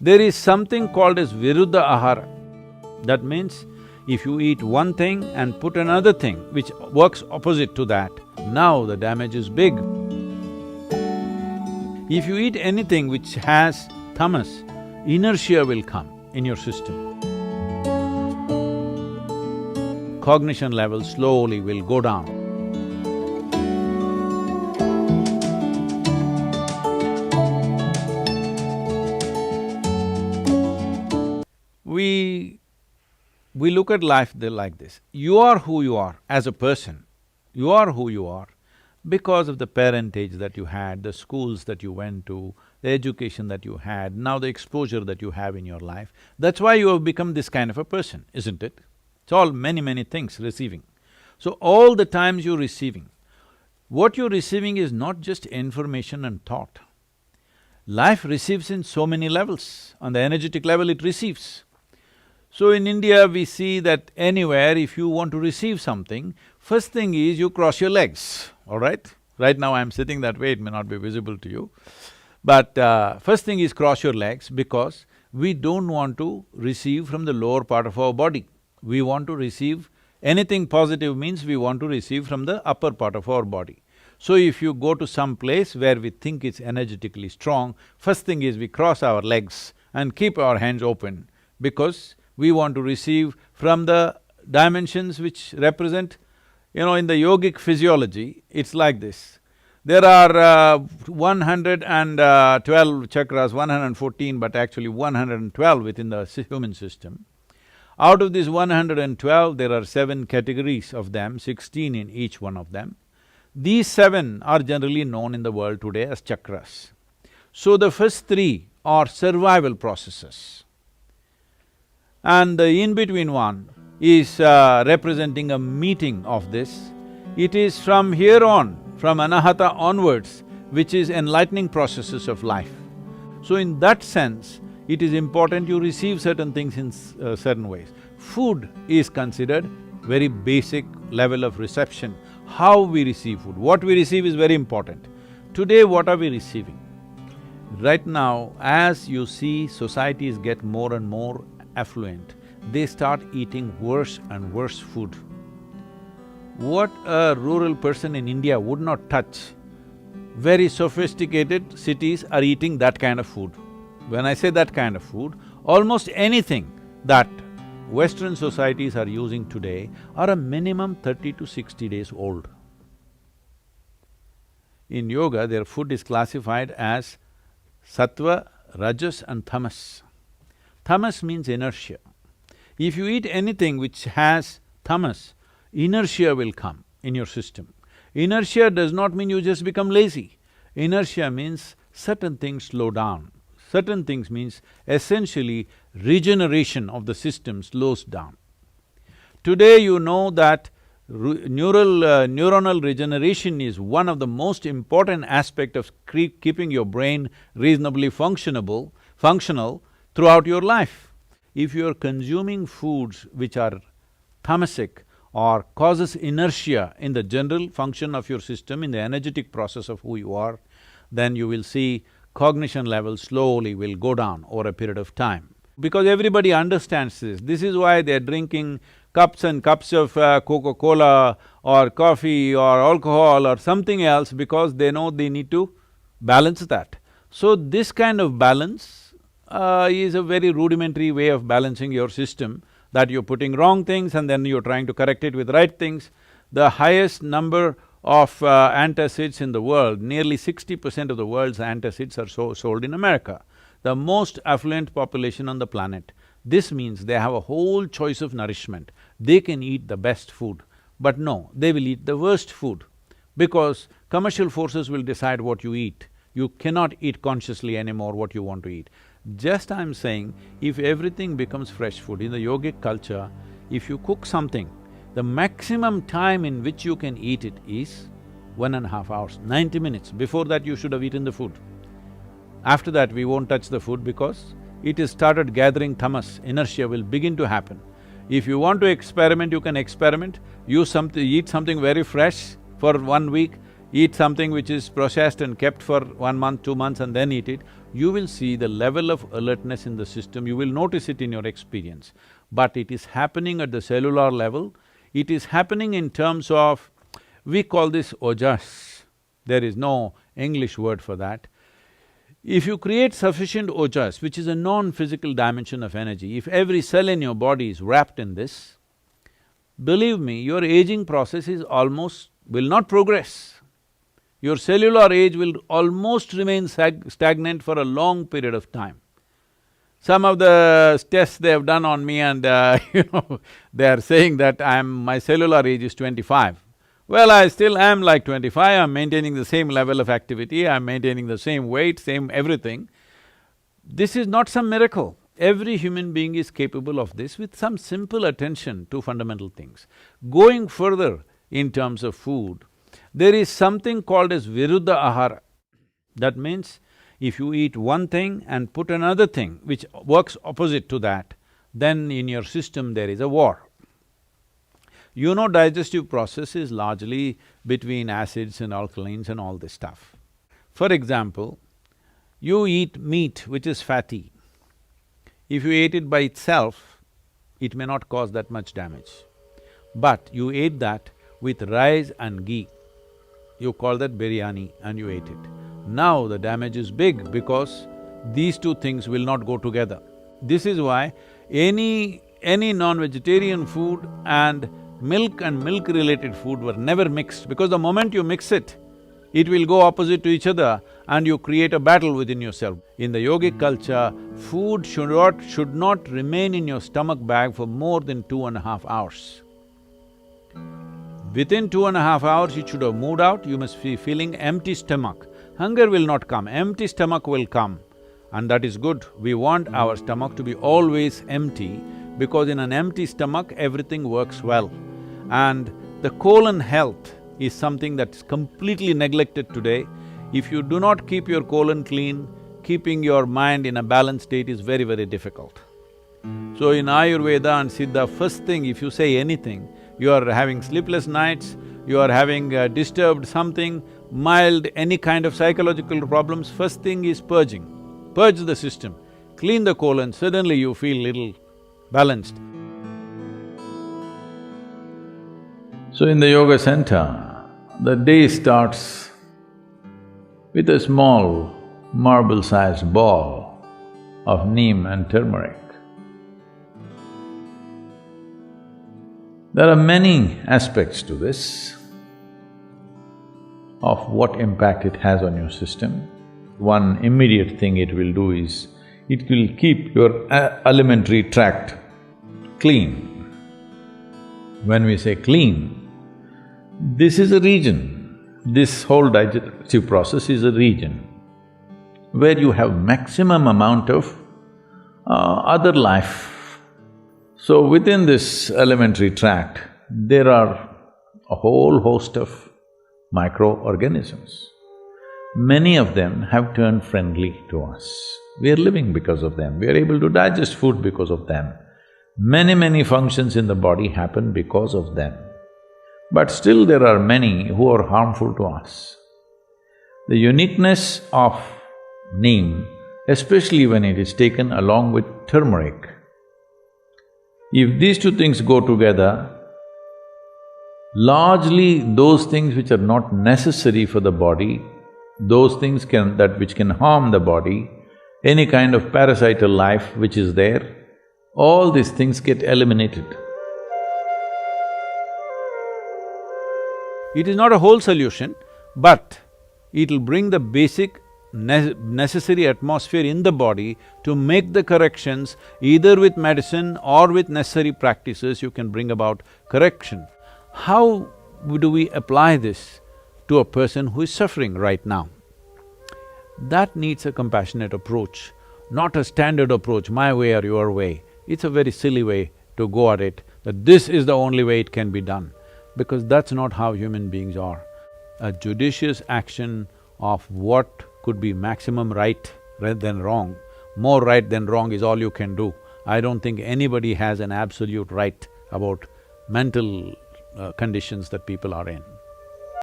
There is something called as viruddha ahara. That means, if you eat one thing and put another thing which works opposite to that, now the damage is big. If you eat anything which has tamas, inertia will come in your system. Cognition level slowly will go down. We look at life like this. You are who you are as a person. You are who you are because of the parentage that you had, the schools that you went to, the education that you had, now the exposure that you have in your life. That's why you have become this kind of a person, isn't it? It's all many things receiving. So all the times you're receiving, what you're receiving is not just information and thought. Life receives in so many levels. On the energetic level, it receives. So in India, we see that anywhere if you want to receive something, first thing is you cross your legs, all right? Right now I'm sitting that way, it may not be visible to you. But first thing is cross your legs because we don't want to receive from the lower part of our body. We want to receive… anything positive means we want to receive from the upper part of our body. So if you go to some place where we think it's energetically strong, first thing is we cross our legs and keep our hands open because we want to receive from the dimensions which represent… in the yogic physiology, it's like this. There are 112 chakras, 114, but actually 112 within the human system. Out of these 112, there are 7 categories of them, 16 in each one of them. These 7 are generally known in the world today as chakras. So the first 3 are survival processes. And the in-between one is representing a meeting of this. It is from here on, from anahata onwards, which is enlightening processes of life. So in that sense, it is important you receive certain things in certain ways. Food is considered very basic level of reception. How we receive food, what we receive is very important. Today, what are we receiving? Right now, as you see societies get more and more affluent, they start eating worse and worse food. What a rural person in India would not touch, very sophisticated cities are eating that kind of food. When I say that kind of food, almost anything that Western societies are using today are a minimum 30 to 60 days old. In yoga, their food is classified as sattva, rajas and tamas. Tamas means inertia. If you eat anything which has tamas, inertia will come in your system. Inertia does not mean you just become lazy. Inertia means certain things slow down. Certain things means essentially regeneration of the system slows down. Today you know that neuronal regeneration is one of the most important aspect of keeping your brain reasonably functional throughout your life. If you are consuming foods which are tamasic or causes inertia in the general function of your system, in the energetic process of who you are, then you will see cognition level slowly will go down over a period of time. Because everybody understands this. This is why they're drinking cups and cups of Coca-Cola or coffee or alcohol or something else because they know they need to balance that. So this kind of balance is a very rudimentary way of balancing your system, that you're putting wrong things and then you're trying to correct it with right things. The highest number of antacids in the world, nearly 60% of the world's antacids are sold in America, the most affluent population on the planet. This means they have a whole choice of nourishment. They can eat the best food, but no, they will eat the worst food because commercial forces will decide what you eat. You cannot eat consciously anymore what you want to eat. Just I'm saying, if everything becomes fresh food, in the yogic culture, if you cook something, the maximum time in which you can eat it is 1.5 hours, 90 minutes. Before that, you should have eaten the food. After that, we won't touch the food because it has started gathering tamas, inertia will begin to happen. If you want to experiment, you can experiment, eat something very fresh for 1 week, eat something which is processed and kept for 1 month, 2 months and then eat it. you will see the level of alertness in the system, you will notice it in your experience. But it is happening at the cellular level, it is happening in terms of… we call this ojas. There is no English word for that. If you create sufficient ojas, which is a non-physical dimension of energy, if every cell in your body is wrapped in this, believe me, your aging process is almost… will not progress. Your cellular age will almost remain stagnant for a long period of time. Some of the tests they have done on me and they are saying that my cellular age is 25. Well, I still am like 25, I'm maintaining the same level of activity, I'm maintaining the same weight, same everything. This is not some miracle. Every human being is capable of this with some simple attention to fundamental things. Going further in terms of food, there is something called as viruddha ahara. That means, if you eat one thing and put another thing which works opposite to that, then in your system there is a war. You know, digestive process is largely between acids and alkalines and all this stuff. For example, you eat meat which is fatty. If you ate it by itself, it may not cause that much damage. But you ate that with rice and ghee, you call that biryani and you ate it. Now the damage is big because these two things will not go together. This is why any non-vegetarian food and milk-related food were never mixed, because the moment you mix it, it will go opposite to each other and you create a battle within yourself. In the yogic culture, food should not remain in your stomach bag for more than 2.5 hours. Within 2.5 hours, it should have moved out, you must be feeling empty stomach. Hunger will not come, empty stomach will come. And that is good. We want our stomach to be always empty, because in an empty stomach, everything works well. And the colon health is something that's completely neglected today. If you do not keep your colon clean, keeping your mind in a balanced state is very, very difficult. So in Ayurveda and Siddha, first thing if you say anything, you are having sleepless nights, you are having disturbed something, mild, any kind of psychological problems, first thing is purging. Purge the system, clean the colon, suddenly you feel little balanced. So in the yoga center, the day starts with a small marble-sized ball of neem and turmeric. There are many aspects to this, of what impact it has on your system. One immediate thing it will do is, it will keep your alimentary tract clean. When we say clean, this is a region, this whole digestive process is a region where you have maximum amount of other life. So within this alimentary tract, there are a whole host of microorganisms. Many of them have turned friendly to us. We are living because of them, we are able to digest food because of them. Many functions in the body happen because of them. But still there are many who are harmful to us. The uniqueness of neem, especially when it is taken along with turmeric, if these two things go together, largely those things which are not necessary for the body, those things which can harm the body, any kind of parasital life which is there, all these things get eliminated. It is not a whole solution, but it'll bring the basic necessary atmosphere in the body to make the corrections. Either with medicine or with necessary practices, you can bring about correction. How do we apply this to a person who is suffering right now? That needs a compassionate approach, not a standard approach, my way or your way. It's a very silly way to go at it, that this is the only way it can be done, because that's not how human beings are. A judicious action of what could be maximum right rather than wrong, more right than wrong is all you can do. I don't think anybody has an absolute right about mental conditions that people are in.